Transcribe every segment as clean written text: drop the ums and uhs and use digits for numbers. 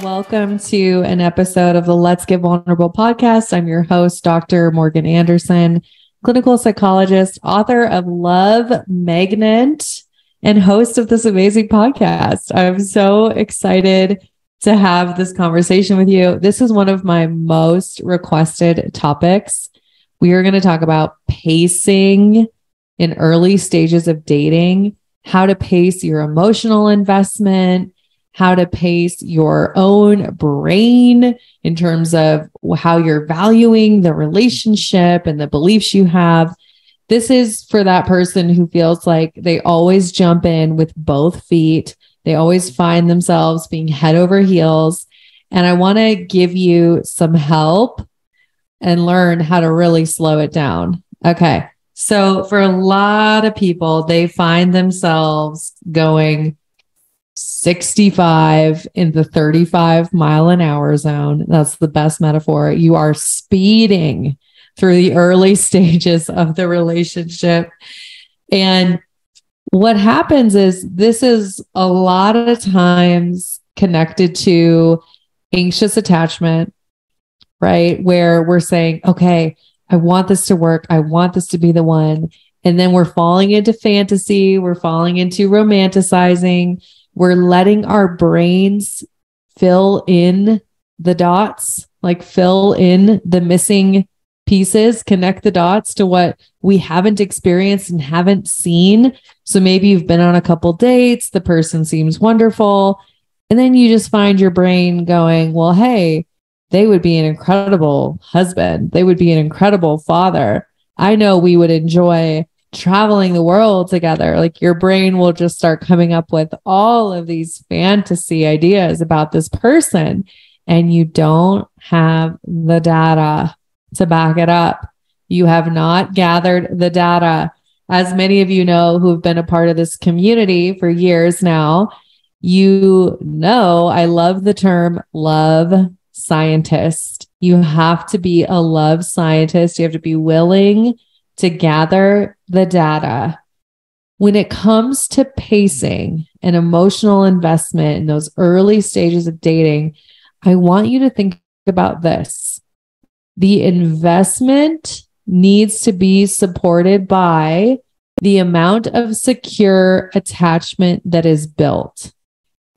Welcome to an episode of the Let's Get Vulnerable podcast. I'm your host, Dr. Morgan Anderson, clinical psychologist, author of Love Magnet, and host of this amazing podcast. I'm so excited to have this conversation with you. This is one of my most requested topics. We are going to talk about pacing in early stages of dating, how to pace your emotional investment, how to pace your own brain in terms of how you're valuing the relationship and the beliefs you have. This is for that person who feels like they always jump in with both feet. They always find themselves being head over heels. And I want to give you some help and learn how to really slow it down. Okay. So for a lot of people, they find themselves going 65 in the 35-mile-an-hour zone. That's the best metaphor. You are speeding through the early stages of the relationship. And what happens is this is a lot of times connected to anxious attachment, right? Where we're saying, okay, I want this to work. I want this to be the one. And then we're falling into fantasy. We're falling into romanticizing. We're letting our brains fill in the dots, like fill in the missing pieces, connect the dots to what we haven't experienced and haven't seen. So maybe you've been on a couple dates, the person seems wonderful, and then you just find your brain going, well, hey, they would be an incredible husband. They would be an incredible father. I know we would enjoy traveling the world together. Like your brain will just start coming up with all of these fantasy ideas about this person, and you don't have the data to back it up. You have not gathered the data. As many of you know who've been a part of this community for years now, you know I love the term love scientist. You have to be a love scientist. You have to be willing to gather the data. When it comes to pacing and emotional investment in those early stages of dating, I want you to think about this. The investment needs to be supported by the amount of secure attachment that is built.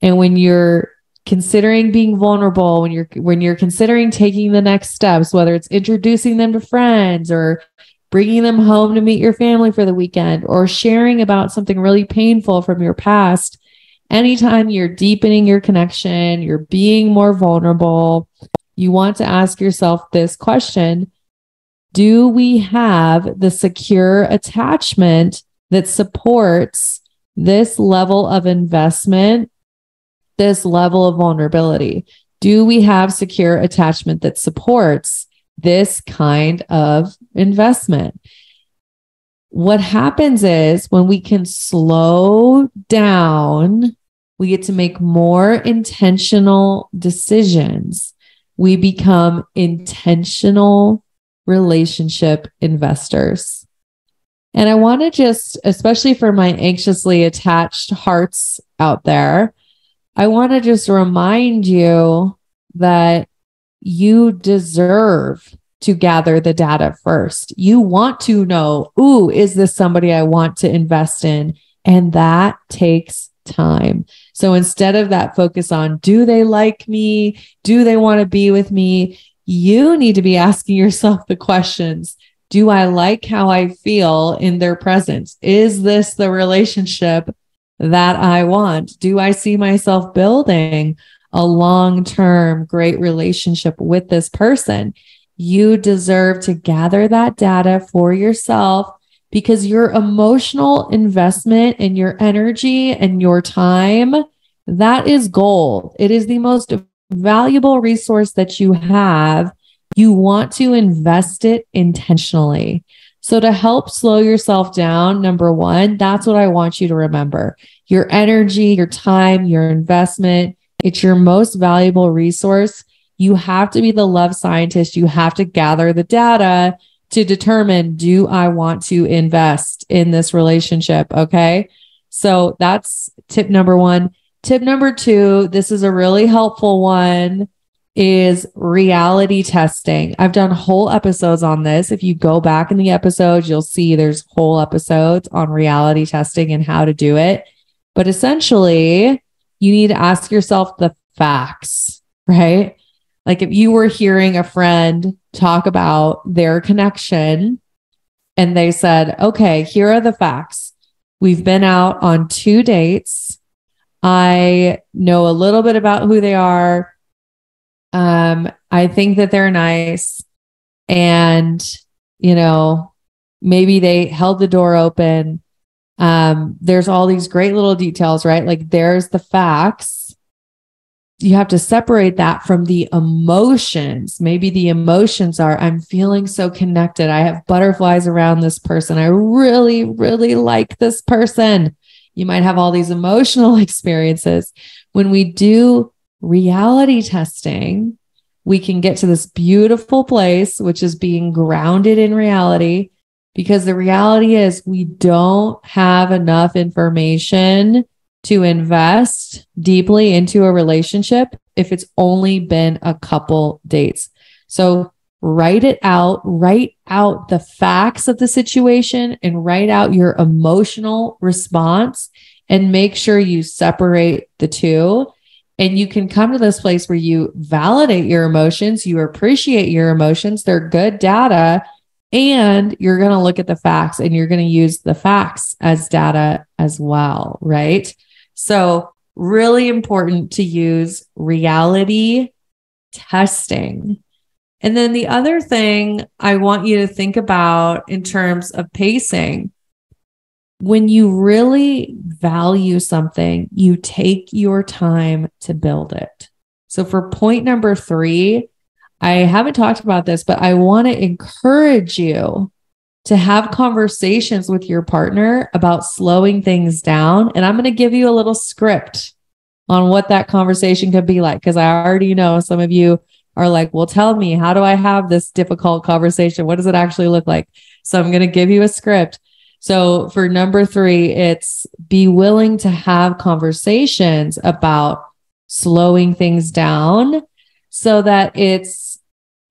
And when you're considering being vulnerable, when you're considering taking the next steps, whether it's introducing them to friends or bringing them home to meet your family for the weekend, or sharing about something really painful from your past, anytime you're deepening your connection, you're being more vulnerable, you want to ask yourself this question: do we have the secure attachment that supports this level of investment, this level of vulnerability? Do we have secure attachment that supports this kind of investment? What happens is when we can slow down, we get to make more intentional decisions. We become intentional relationship investors. And I want to just, especially for my anxiously attached hearts out there, I want to just remind you that you deserve to gather the data first. You want to know, ooh, is this somebody I want to invest in? And that takes time. So instead of that focus on, do they like me? Do they want to be with me? You need to be asking yourself the questions. Do I like how I feel in their presence? Is this the relationship that I want? Do I see myself building a long-term great relationship with this person? You deserve to gather that data for yourself, because your emotional investment and your energy and your time, that is gold. It is the most valuable resource that you have. You want to invest it intentionally. So to help slow yourself down, number one, that's what I want you to remember. Your energy, your time, your investment, it's your most valuable resource. You have to be the love scientist. You have to gather the data to determine, do I want to invest in this relationship? Okay. So that's tip number one. tip number 2, this is a really helpful one, is reality testing. I've done whole episodes on this. If you go back in the episodes, you'll see there's whole episodes on reality testing and how to do it. But essentially, you need to ask yourself the facts, right? Like if you were hearing a friend talk about their connection and they said, okay, here are the facts. We've been out on 2 dates. I know a little bit about who they are. I think that they're nice. And, maybe they held the door open. There's all these great little details, right? Like there's the facts. You have to separate that from the emotions. Maybe the emotions are, I'm feeling so connected. I have butterflies around this person. I really, really like this person. You might have all these emotional experiences. When we do reality testing, we can get to this beautiful place, which is being grounded in reality, because the reality is we don't have enough information to invest deeply into a relationship if it's only been a couple dates. So write out the facts of the situation and write out your emotional response and make sure you separate the two. And you can come to this place where you validate your emotions, you appreciate your emotions, they're good data, and you're going to look at the facts and you're going to use the facts as data as well, right? So really important to use reality testing. And then the other thing I want you to think about in terms of pacing, when you really value something, you take your time to build it. So for point number 3, I haven't talked about this, but I want to encourage you to have conversations with your partner about slowing things down. And I'm going to give you a little script on what that conversation could be like, because I already know some of you are like, well, tell me, how do I have this difficult conversation? What does it actually look like? So I'm going to give you a script. So for number 3, it's be willing to have conversations about slowing things down so that it's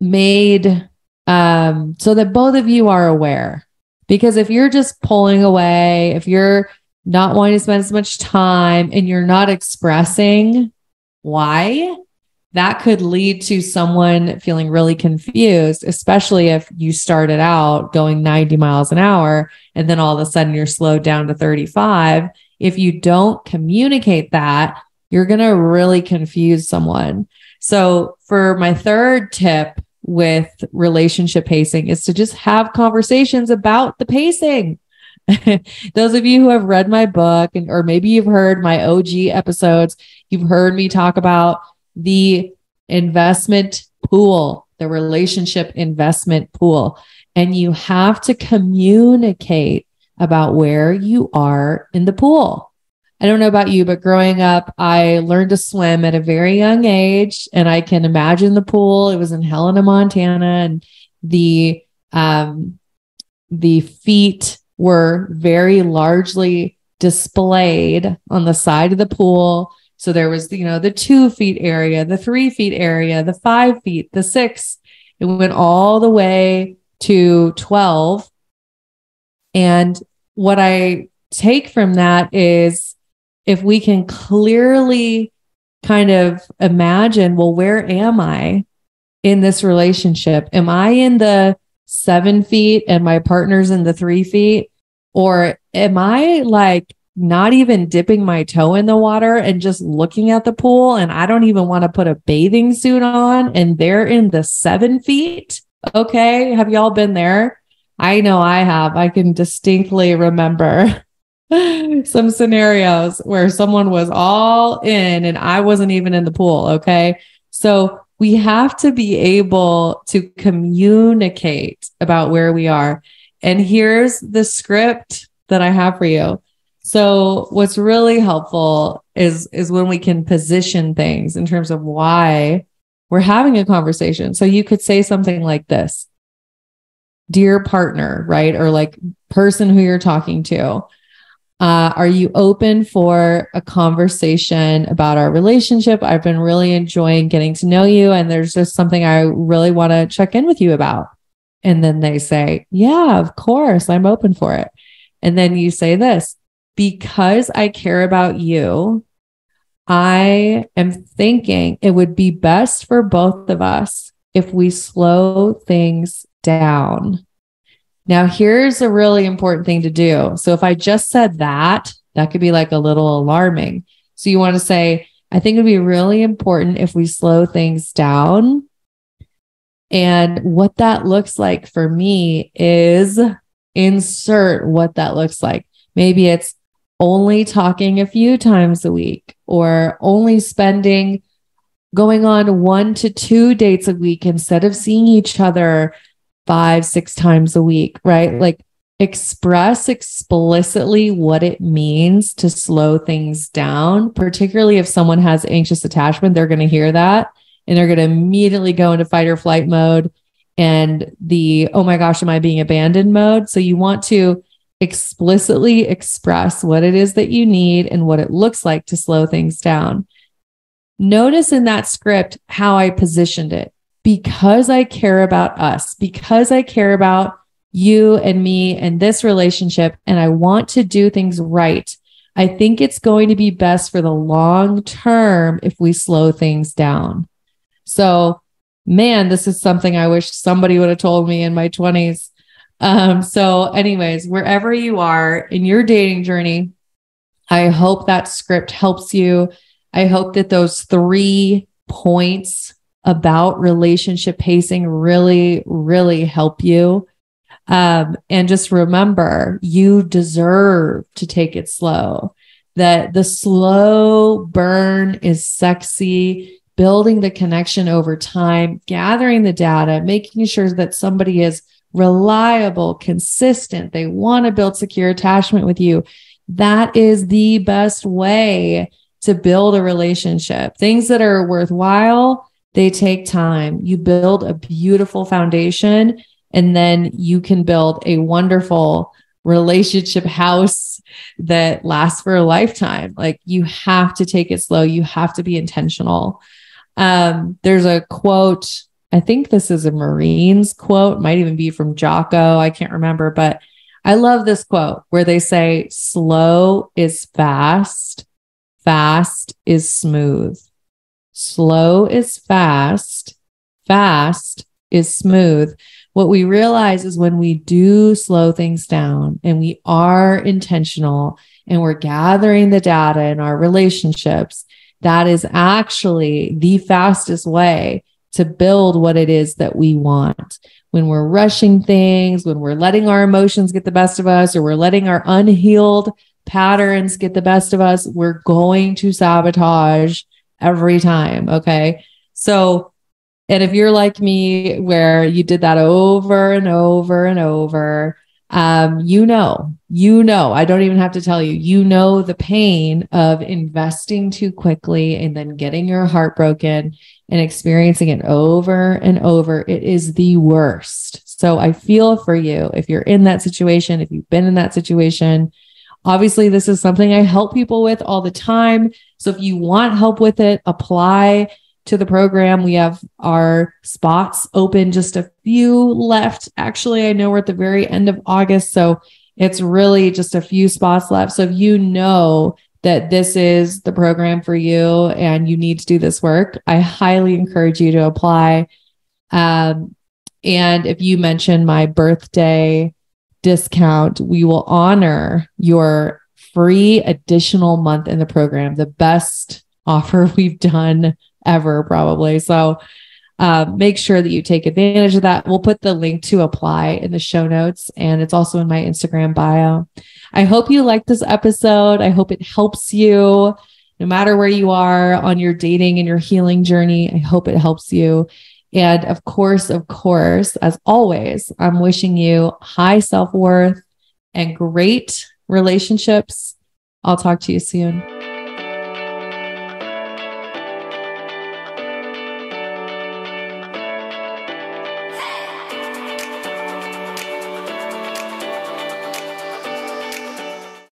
made so that both of you are aware. Because if you're just pulling away, if you're not wanting to spend as much time and you're not expressing why, that could lead to someone feeling really confused, especially if you started out going 90 miles an hour and then all of a sudden you're slowed down to 35. If you don't communicate that, you're going to really confuse someone. So for my 3rd tip with relationship pacing is to just have conversations about the pacing. Those of you who have read my book or maybe you've heard my OG episodes, you've heard me talk about the investment pool, the relationship investment pool. And you have to communicate about where you are in the pool. I don't know about you, but growing up, I learned to swim at a very young age, and I can imagine the pool. It was in Helena, Montana, and the feet were very largely displayed on the side of the pool. So there was, the 2 feet area, the 3 feet area, the 5 feet, the 6. It went all the way to 12. And what I take from that is if we can clearly kind of imagine, well, where am I in this relationship? Am I in the 7 feet and my partner's in the 3 feet? Or am I like not even dipping my toe in the water and just looking at the pool and I don't even want to put a bathing suit on and they're in the 7 feet? Okay. Have y'all been there? I know I have. I can distinctly remember some scenarios where someone was all in and I wasn't even in the pool. Okay. So we have to be able to communicate about where we are. And here's the script that I have for you. So what's really helpful is when we can position things in terms of why we're having a conversation. So you could say something like this: dear partner, right? Or like person who you're talking to, Are you open for a conversation about our relationship? I've been really enjoying getting to know you, and there's just something I really want to check in with you about. And then they say, yeah, of course, I'm open for it. And then you say this, because I care about you, I am thinking it would be best for both of us if we slow things down. Now, here's a really important thing to do. So if I just said that, that could be like a little alarming. So you want to say, I think it'd be really important if we slow things down. And what that looks like for me is insert what that looks like. Maybe it's only talking a few times a week, or only going on 1 to 2 dates a week instead of seeing each other 5-6 times a week, right? Like, express explicitly what it means to slow things down, particularly if someone has anxious attachment. They're going to hear that and they're going to immediately go into fight or flight mode and oh my gosh, am I being abandoned mode? So you want to explicitly express what it is that you need and what it looks like to slow things down. Notice in that script how I positioned it. Because I care about us, because I care about you and me and this relationship, and I want to do things right, I think it's going to be best for the long term if we slow things down. So, man, this is something I wish somebody would have told me in my 20s. So anyways, wherever you are in your dating journey, I hope that script helps you. I hope that those 3 points about relationship pacing really, really help you. And just remember, you deserve to take it slow, that the slow burn is sexy, building the connection over time, gathering the data, making sure that somebody is reliable, consistent. They want to build secure attachment with you. That is the best way to build a relationship. Things that are worthwhile, they take time. You build a beautiful foundation, and then you can build a wonderful relationship house that lasts for a lifetime. Like, you have to take it slow. You have to be intentional. There's a quote, I think this is a Marines quote, might even be from Jocko. I can't remember, but I love this quote where they say, slow is fast, fast is smooth. Slow is fast, fast is smooth. What we realize is when we do slow things down and we are intentional and we're gathering the data in our relationships, that is actually the fastest way to build what it is that we want. When we're rushing things, when we're letting our emotions get the best of us, or we're letting our unhealed patterns get the best of us, we're going to sabotage every time. Okay. So, and if you're like me, where you did that over and over and over, you know, I don't even have to tell you, the pain of investing too quickly and then getting your heart broken and experiencing it over and over. It is the worst. So I feel for you if you're in that situation, if you've been in that situation. Obviously, this is something I help people with all the time. So if you want help with it, apply to the program. We have our spots open, just a few left. Actually, I know we're at the very end of August, so it's really just a few spots left. So if you know that this is the program for you and you need to do this work, I highly encourage you to apply. And if you mention my birthday discount, we will honor your free additional month in the program, the best offer we've done ever, probably. So make sure that you take advantage of that. We'll put the link to apply in the show notes, and it's also in my Instagram bio. I hope you liked this episode. I hope it helps you no matter where you are on your dating and your healing journey. I hope it helps you. And of course, as always, I'm wishing you high self-worth and great relationships. I'll talk to you soon.